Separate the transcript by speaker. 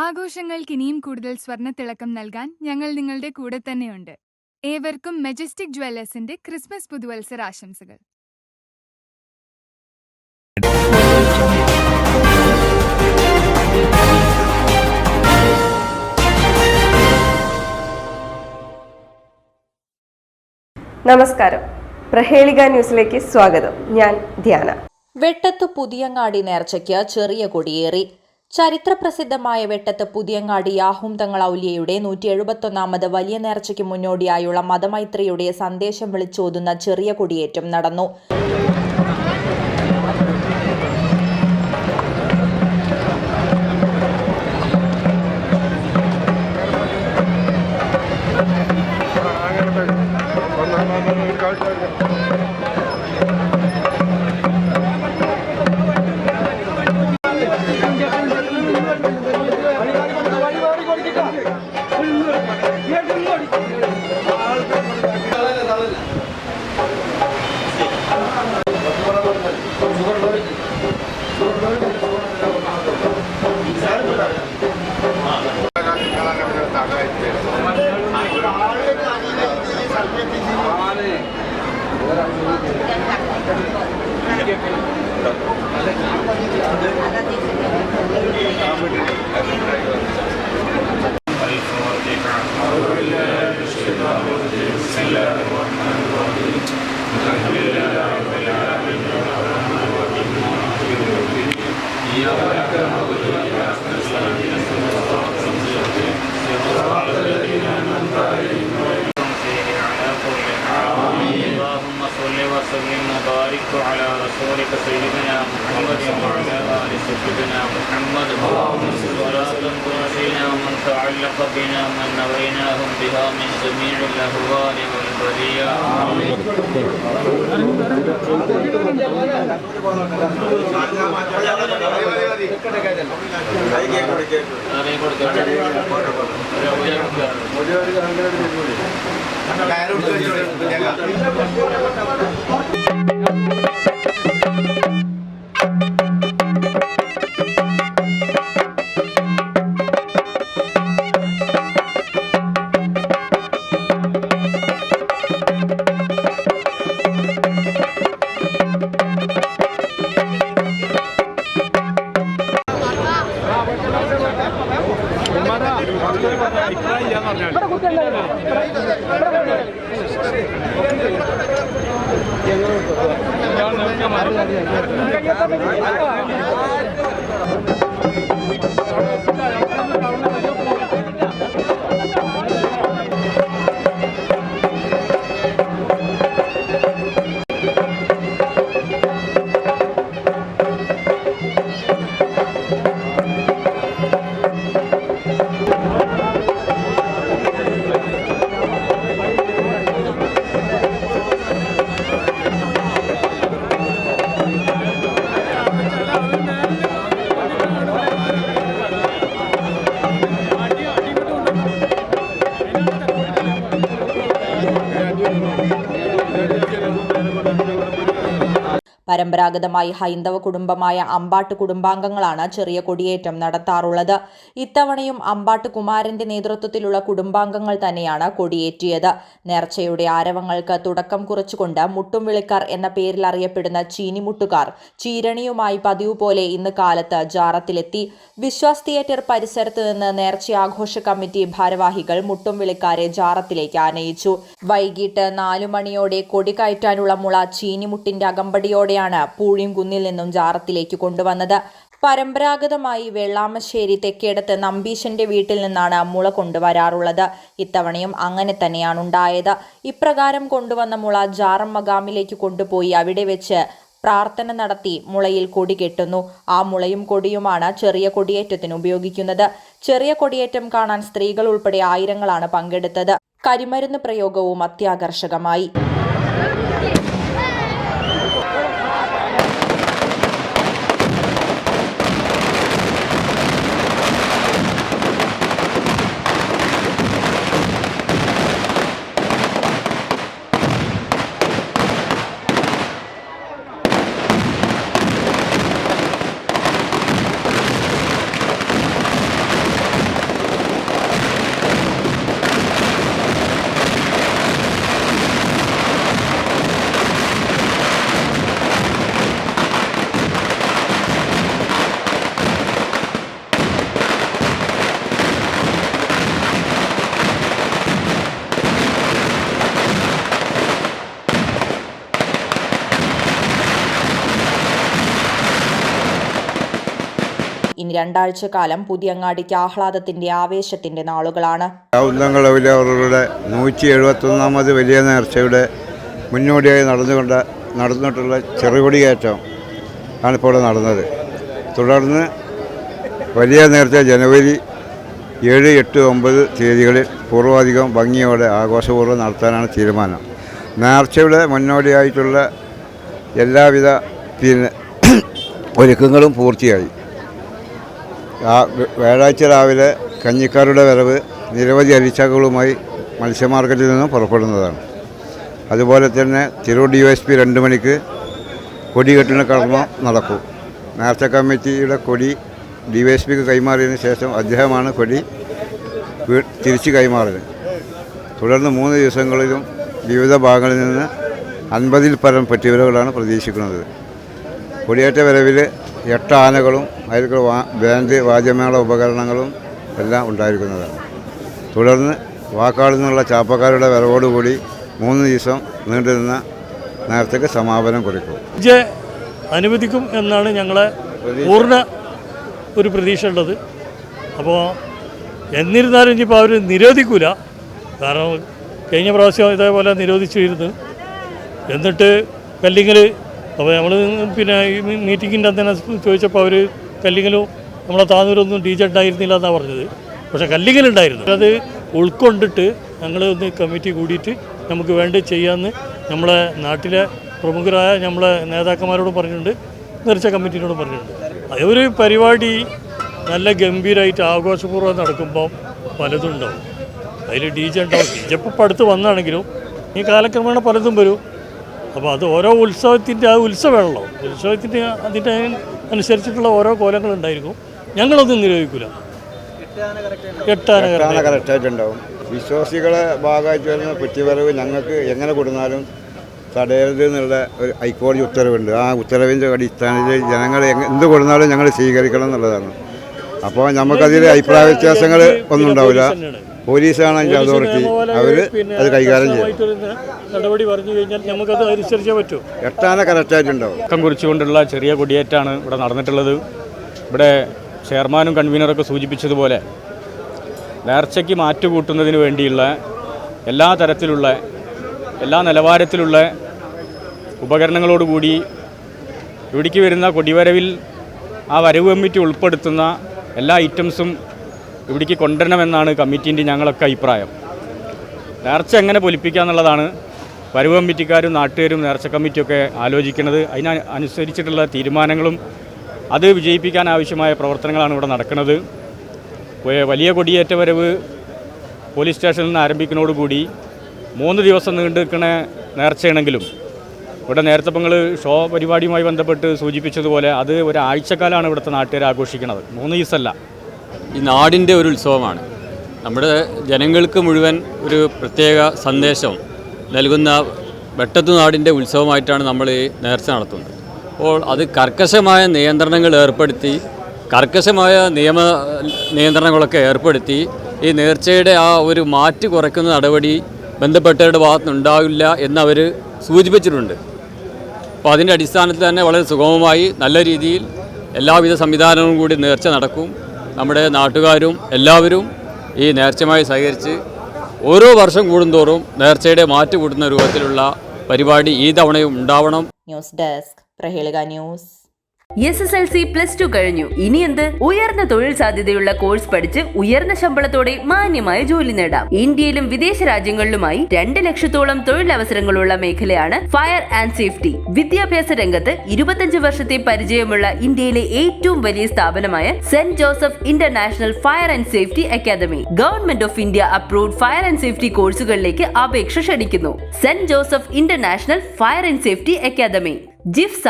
Speaker 1: ആഘോഷങ്ങൾക്ക് ഇനിയും കൂടുതൽ സ്വർണ്ണത്തിളക്കം നൽകാൻ ഞങ്ങൾ നിങ്ങളുടെ കൂടെ തന്നെയുണ്ട്. ഏവർക്കും മെജസ്റ്റിക് ജ്വല്ലേഴ്സിന്റെ ക്രിസ്മസ് പുതുവത്സര ആശംസകൾ.
Speaker 2: നമസ്കാരം, പ്രഹേളിക ന്യൂസിലേക്ക് സ്വാഗതം. ഞാൻ ധ്യാന.
Speaker 3: വെട്ടത്ത് പുതിയങ്ങാടി നേർച്ചയ്ക്ക് ചെറിയ കൊടിയേറി. ചരിത്രപ്രസിദ്ധമായ വെട്ടത്ത് പുതിയങ്ങാടി യാഹൂം തങ്ങൾ ഔലിയയുടെ 171 വലിയ നേർച്ചയ്ക്ക് മുന്നോടിയായുള്ള മതമൈത്രിയുടെ സന്ദേശം വിളിച്ചോതുന്ന ചെറിയ കൊടിയേറ്റം നടന്നു.
Speaker 4: وبارك على رسولك سيدنا محمد وعلى آل سيدنا محمد ولا تنسينا ومن تعلق بنا من نويناهم بها من جميع الأهوال والبليات.
Speaker 3: പരമ്പരാഗതമായി ഹൈന്ദവ കുടുംബമായ അമ്പാട്ട് കുടുംബാംഗങ്ങളാണ് ചെറിയ കൊടിയേറ്റം നടത്താറുള്ളത്. ഇത്തവണയും അമ്പാട്ട് കുമാരന്റെ നേതൃത്വത്തിലുള്ള കുടുംബാംഗങ്ങൾ തന്നെയാണ് കൊടിയേറ്റിയത്. നേർച്ചയുടെ ആരവങ്ങൾക്ക് തുടക്കം കുറിച്ചുകൊണ്ട് മുട്ടുംവിളിക്കാർ എന്ന പേരിൽ അറിയപ്പെടുന്ന ചീനിമുട്ടുകാർ ചീരണിയുമായി പതിവ് പോലെ ഇന്ന് കാലത്ത് ജാറത്തിലെത്തി. വിശ്വാസ് തിയേറ്റർ പരിസരത്ത് നിന്ന് നേർച്ചയാഘോഷ കമ്മിറ്റി ഭാരവാഹികൾ മുട്ടുംവിളിക്കാരെ ജാറത്തിലേക്ക് ആനയിച്ചു. വൈകിട്ട് 4 മണിയോടെ കൊടി കയറ്റാനുള്ള മുള ചീനിമുട്ടിന്റെ അകമ്പടിയോടെയാണ് പൂഴിംകുന്നിൽ നിന്നും ജാറത്തിലേക്ക് കൊണ്ടുവന്നത്. പരമ്പരാഗതമായി വെള്ളാമശ്ശേരി തെക്കേടത്ത് നമ്പീശന്റെ വീട്ടിൽ നിന്നാണ് മുള കൊണ്ടുവരാറുള്ളത്. ഇത്തവണയും അങ്ങനെ തന്നെയാണ് ഉണ്ടായത്. ഇപ്രകാരം കൊണ്ടുവന്ന മുള ജാറം മകാമിലേക്ക് കൊണ്ടുപോയി അവിടെ വെച്ച് പ്രാർത്ഥന നടത്തി മുളയിൽ കൊടി കെട്ടുന്നു. ആ മുളയും കൊടിയുമാണ് ചെറിയ കൊടിയേറ്റത്തിന് ഉപയോഗിക്കുന്നത്. ചെറിയ കൊടിയേറ്റം കാണാൻ സ്ത്രീകൾ ഉൾപ്പെടെ ആയിരങ്ങളാണ് പങ്കെടുത്തത്. കരിമരുന്ന് പ്രയോഗവും അത്യാകർഷകമായി. രണ്ടാഴ്ചക്കാലം പുതിയങ്ങാടിക്ക് ആഹ്ലാദത്തിന്റെ ആവേശത്തിന്റെ നാളുകളാണ്.
Speaker 5: ഔന്നങ്ങളവിലെ അവരുടെ 171ാമത് വലിയ നേർച്ചയുടെ മുന്നോടിയായി നടന്നിട്ടുള്ള ചെറുകൊടിയേറ്റം ആണിപ്പോൾ ഇവിടെ നടന്നത്. തുടർന്ന് വലിയ നേർച്ച ജനുവരി 7, 8, 9 തീയതികളിൽ പൂർവാധികം ഭംഗിയോടെ ആഘോഷപൂർവ്വം നടത്താനാണ് തീരുമാനം. നേർച്ചയുടെ മുന്നോടിയായിട്ടുള്ള എല്ലാവിധ ഒരുക്കങ്ങളും പൂർത്തിയായി. വ്യാഴാഴ്ച രാവിലെ കഞ്ഞിക്കാരുടെ വരവ് നിരവധി അരിച്ചകളുമായി മത്സ്യമാർക്കറ്റിൽ നിന്നും പുറപ്പെടുന്നതാണ്. അതുപോലെ തന്നെ തിരൂർ DYSP 2 മണിക്ക് കൊടികെട്ടിന് കർമ്മം നടക്കും. നേർച്ച കമ്മിറ്റിയുടെ കൊടി DYSPക്ക് കൈമാറിയതിന് ശേഷം അദ്ദേഹമാണ് കൊടി തിരിച്ച് കൈമാറുന്നത്. തുടർന്ന് 3 ദിവസങ്ങളിലും വിവിധ ഭാഗങ്ങളിൽ നിന്ന് 50-ൽ പരം പെട്ടിവരവുകളാണ് പ്രതീക്ഷിക്കുന്നത്. കൊടിയേറ്റ വരവിൽ 8 ആനകളും അതിൽ ബാൻഡ് വാദ്യമേള ഉപകരണങ്ങളും എല്ലാം ഉണ്ടായിരിക്കുന്നതാണ്. തുടർന്ന് വാക്കാട് നിന്നുള്ള ചാപ്പക്കാരുടെ വരവോടുകൂടി 3 ദിവസം നീണ്ടുനിന്ന നേരത്തേക്ക് സമാപനം കുറിക്കും.
Speaker 6: അനുവദിക്കും എന്നാണ് ഞങ്ങളെ പൂർണ്ണ ഒരു പ്രതീക്ഷ ഉള്ളത്. അപ്പോൾ എന്നിരുന്നാലും ഇനിയിപ്പോൾ അവർ നിരോധിക്കില്ല. കാരണം കഴിഞ്ഞ പ്രാവശ്യം ഇതേപോലെ നിരോധിച്ചിരുന്നു. എന്നിട്ട് കല്ലിങ്ങൽ അപ്പോൾ നമ്മൾ പിന്നെ ഈ മീറ്റിങ്ങിൻ്റെ അന്ന് ചോദിച്ചപ്പോൾ അവർ കല്ലിങ്ങലും നമ്മളെ താന്നൂരൊന്നും DJ ഉണ്ടായിരുന്നില്ല എന്നാണ് പറഞ്ഞത്. പക്ഷേ കല്ലിങ്ങലുണ്ടായിരുന്നു. അത് ഉൾക്കൊണ്ടിട്ട് ഞങ്ങൾ ഒന്ന് കമ്മിറ്റി കൂടിയിട്ട് നമുക്ക് വേണ്ടി ചെയ്യാമെന്ന് നമ്മളെ നാട്ടിലെ പ്രമുഖരായ നമ്മളെ നേതാക്കന്മാരോടും പറഞ്ഞിട്ടുണ്ട്, നേർച്ച കമ്മിറ്റിയോടും പറഞ്ഞിട്ടുണ്ട്. ഒരു പരിപാടി നല്ല ഗംഭീരമായിട്ട് ആഘോഷപൂർവ്വം നടക്കുമ്പോൾ പലതും ഉണ്ടാവും. അതിൽ DJ ഉണ്ടാവും. DJ ഇപ്പോൾ അടുത്ത് വന്നാണെങ്കിലും ഈ കാലക്രമേണ പലതും വരും. അപ്പോൾ അത് ഓരോ ഉത്സവത്തിൻ്റെ ഉത്സവമാണല്ലോ. ഉത്സവത്തിൻ്റെ അതിൻ്റെ അനുസരിച്ചിട്ടുള്ള ഓരോ കോലങ്ങളുണ്ടായിരിക്കും. ഞങ്ങളൊന്നും നിരോധിക്കില്ല. 8 ആന
Speaker 5: കറക്റ്റായിട്ടുണ്ടാവും. വിശ്വാസികളെ ഭാഗമായിട്ട് വരുന്ന പെട്ടിവരവ് ഞങ്ങൾക്ക് എങ്ങനെ കൊടുത്താലും തടയരുത് എന്നുള്ള ഒരു ഹൈക്കോടതി ഉത്തരവുണ്ട്. ആ ഉത്തരവിൻ്റെ അടിസ്ഥാനത്തിൽ ജനങ്ങൾ എന്ത് കൊടുത്താലും ഞങ്ങൾ സ്വീകരിക്കണം എന്നുള്ളതാണ്. അപ്പോൾ നമുക്കതിൽ അഭിപ്രായ വ്യത്യാസങ്ങൾ ഒന്നും ഉണ്ടാവില്ല. പോലീസാണ് അതിൻ്റെ അതോറിറ്റി, അവർ അത് കൈകാര്യം ചെയ്യും.
Speaker 6: നടപടി പറഞ്ഞു കഴിഞ്ഞാൽ നമുക്കത് അനുസരിച്ചേ പറ്റൂ.
Speaker 5: 8 ആന കറക്റ്റായിട്ടുണ്ടാവും.
Speaker 7: ക്കം കുറിച്ചുകൊണ്ടുള്ള ചെറിയ കൊടിയേറ്റാണ് ഇവിടെ നടന്നിട്ടുള്ളത്. ഇവിടെ ചെയർമാനും കൺവീനറൊക്കെ സൂചിപ്പിച്ചതുപോലെ നേർച്ചയ്ക്ക് മാറ്റുകൂട്ടുന്നതിന് വേണ്ടിയുള്ള എല്ലാ തരത്തിലുള്ള എല്ലാ നിലവാരത്തിലുള്ള ഉപകരണങ്ങളോടുകൂടി ഇവിടേക്ക് വരുന്ന കൊടിവരവിൽ ആ വരവ് കമ്മിറ്റി ഉൾപ്പെടുത്തുന്ന എല്ലാ ഐറ്റംസും ഇവിടേക്ക് കൊണ്ടുവരണമെന്നാണ് കമ്മിറ്റീൻ്റെ ഞങ്ങളൊക്കെ അഭിപ്രായം. നേർച്ച എങ്ങനെ പൊലിപ്പിക്കുക എന്നുള്ളതാണ് വരവ് കമ്മിറ്റിക്കാരും നാട്ടുകാരും നേർച്ച കമ്മിറ്റിയൊക്കെ ആലോചിക്കുന്നത്. അതിനനുസരിച്ചിട്ടുള്ള തീരുമാനങ്ങളും അത് വിജയിപ്പിക്കാൻ ആവശ്യമായ പ്രവർത്തനങ്ങളാണ് ഇവിടെ നടക്കുന്നത്. വലിയ കൊടിയേറ്റ വരവ് പോലീസ് സ്റ്റേഷനിൽ നിന്ന് ആരംഭിക്കുന്നതോടുകൂടി 3 ദിവസം നീണ്ടു നിൽക്കുന്ന നേർച്ചയാണെങ്കിലും ഇവിടെ നേരത്തെ ഇപ്പോൾ നിങ്ങൾ ഷോ പരിപാടിയുമായി ബന്ധപ്പെട്ട് സൂചിപ്പിച്ചതുപോലെ അത് ഒരാഴ്ചക്കാലമാണ് ഇവിടുത്തെ നാട്ടുകാർ ആഘോഷിക്കുന്നത്, 3 ദിവസമല്ല.
Speaker 8: ഈ നാടിൻ്റെ ഒരു ഉത്സവമാണ്. നമ്മുടെ ജനങ്ങൾക്ക് മുഴുവൻ ഒരു പ്രത്യേക സന്ദേശം നൽകുന്ന വെട്ടത്തുനാടിൻ്റെ ഉത്സവമായിട്ടാണ് നമ്മൾ ഈ നേർച്ച നടത്തുന്നത്. അപ്പോൾ അത് കർക്കശമായ നിയന്ത്രണങ്ങൾ ഏർപ്പെടുത്തി, കർക്കശമായ നിയന്ത്രണങ്ങളൊക്കെ ഏർപ്പെടുത്തി ഈ നേർച്ചയുടെ ആ ഒരു മാറ്റ് കുറയ്ക്കുന്ന നടപടി ബന്ധപ്പെട്ടവരുടെ ഭാഗത്തുനിന്നുണ്ടാവില്ല എന്നവർ സൂചിപ്പിച്ചിട്ടുണ്ട്. അപ്പോൾ അതിൻ്റെ അടിസ്ഥാനത്തിൽ തന്നെ വളരെ സുഗമമായി നല്ല രീതിയിൽ എല്ലാവിധ സംവിധാനങ്ങളും കൂടി നേർച്ച നടക്കും. നമ്മുടെ നാട്ടുകാരും എല്ലാവരും ഈ നേർച്ചയുമായി സഹകരിച്ച് ഓരോ വർഷം കൂടുന്തോറും നേർച്ചയുടെ മാറ്റ് കൂട്ടുന്ന രൂപത്തിലുള്ള പരിപാടി ഈ തവണയും ഉണ്ടാവണം.
Speaker 3: ന്യൂസ് ഡെസ്ക് പ്രഹേളിക ന്യൂസ്.
Speaker 9: SSLC +2 കഴിഞ്ഞു. ഇനി എന്ത്? ഉയർന്ന തൊഴിൽ സാധ്യതയുള്ള കോഴ്സ് പഠിച്ച് ഉയർന്ന ശമ്പളത്തോടെ മാന്യമായ ജോലി നേടാം. ഇന്ത്യയിലും വിദേശ രാജ്യങ്ങളിലുമായി 2 ലക്ഷത്തോളം തൊഴിലവസരങ്ങളുള്ള മേഖലയാണ് ഫയർ ആൻഡ് സേഫ്റ്റി. വിദ്യാഭ്യാസ രംഗത്ത് 25 വർഷത്തെ പരിചയമുള്ള ഇന്ത്യയിലെ ഏറ്റവും വലിയ സ്ഥാപനമായ saint Joseph international fire and safety academy government of India approved fire and safety കോഴ്സുകളിലേക്ക് അപേക്ഷ ക്ഷണിക്കുന്നു. Saint Joseph international fire and safety academy, ജിഫ്സ.